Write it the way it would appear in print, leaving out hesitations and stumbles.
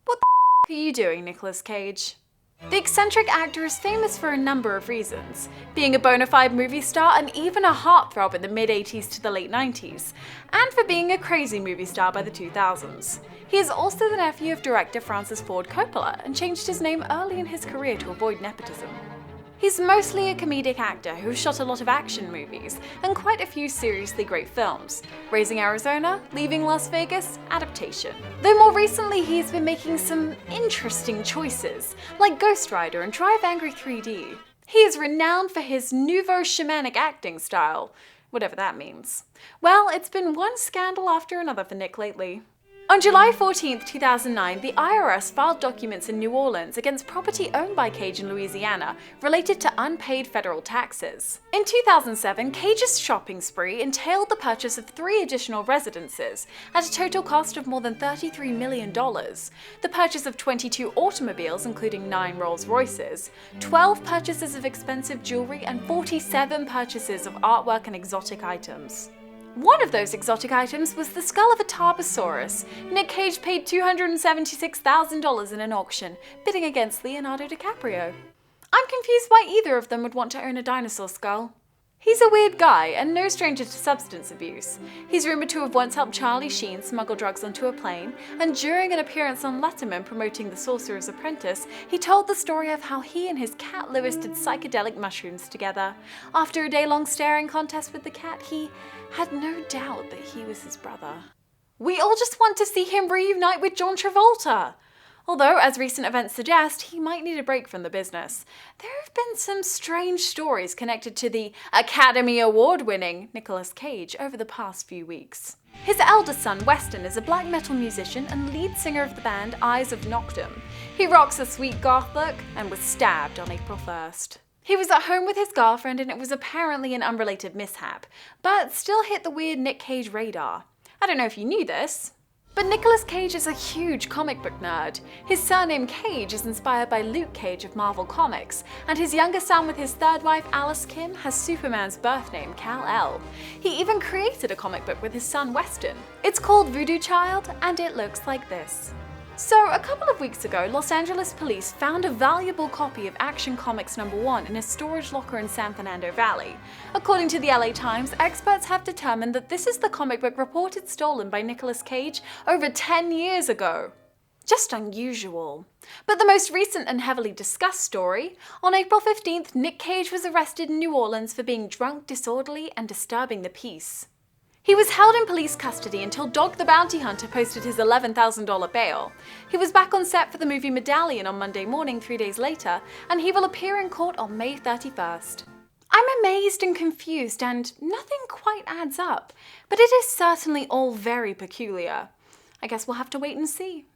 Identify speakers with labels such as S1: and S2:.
S1: What the are you doing, Nicolas Cage? The eccentric actor is famous for a number of reasons, being a bona fide movie star and even a heartthrob in the mid-80s to the late 90s, and for being a crazy movie star by the 2000s. He is also the nephew of director Francis Ford Coppola and changed his name early in his career to avoid nepotism. He's mostly a comedic actor who shot a lot of action movies and quite a few seriously great films. Raising Arizona, Leaving Las Vegas, Adaptation. Though more recently he's been making some interesting choices, like Ghost Rider and Drive Angry 3D. He is renowned for his nouveau shamanic acting style, whatever that means. Well, it's been one scandal after another for Nick lately. On July 14, 2009, the IRS filed documents in New Orleans against property owned by Cage in Louisiana related to unpaid federal taxes. In 2007, Cage's shopping spree entailed the purchase of 3 additional residences at a total cost of more than $33 million, the purchase of 22 automobiles including 9 Rolls-Royces, 12 purchases of expensive jewelry, and 47 purchases of artwork and exotic items. One of those exotic items was the skull of a Tarbosaurus. Nick Cage paid $276,000 in an auction, bidding against Leonardo DiCaprio. I'm confused why either of them would want to own a dinosaur skull. He's a weird guy and no stranger to substance abuse. He's rumored to have once helped Charlie Sheen smuggle drugs onto a plane, and during an appearance on Letterman promoting The Sorcerer's Apprentice, he told the story of how he and his cat Lewis did psychedelic mushrooms together. After a day-long staring contest with the cat, he had no doubt that he was his brother. We all just want to see him reunite with John Travolta! Although, as recent events suggest, he might need a break from the business. There have been some strange stories connected to the Academy Award-winning Nicolas Cage over the past few weeks. His eldest son, Weston, is a black metal musician and lead singer of the band Eyes of Noctum. He rocks a sweet goth look and was stabbed on April 1st. He was at home with his girlfriend and it was apparently an unrelated mishap, but still hit the weird Nick Cage radar. I don't know if you knew this, but Nicolas Cage is a huge comic book nerd. His surname Cage is inspired by Luke Cage of Marvel Comics, and his younger son with his third wife Alice Kim has Superman's birth name, Kal-El. He even created a comic book with his son Weston. It's called Voodoo Child, and it looks like this. So, a couple of weeks ago, Los Angeles police found a valuable copy of Action Comics #1 in a storage locker in San Fernando Valley. According to the LA Times, experts have determined that this is the comic book reported stolen by Nicolas Cage over 10 years ago. Just unusual. But the most recent and heavily discussed story, on April 15th, Nick Cage was arrested in New Orleans for being drunk, disorderly, and disturbing the peace. He was held in police custody until Dog the Bounty Hunter posted his $11,000 bail. He was back on set for the movie Medallion on Monday morning 3 days later, and he will appear in court on May 31st. I'm amazed and confused, and nothing quite adds up, but it is certainly all very peculiar. I guess we'll have to wait and see.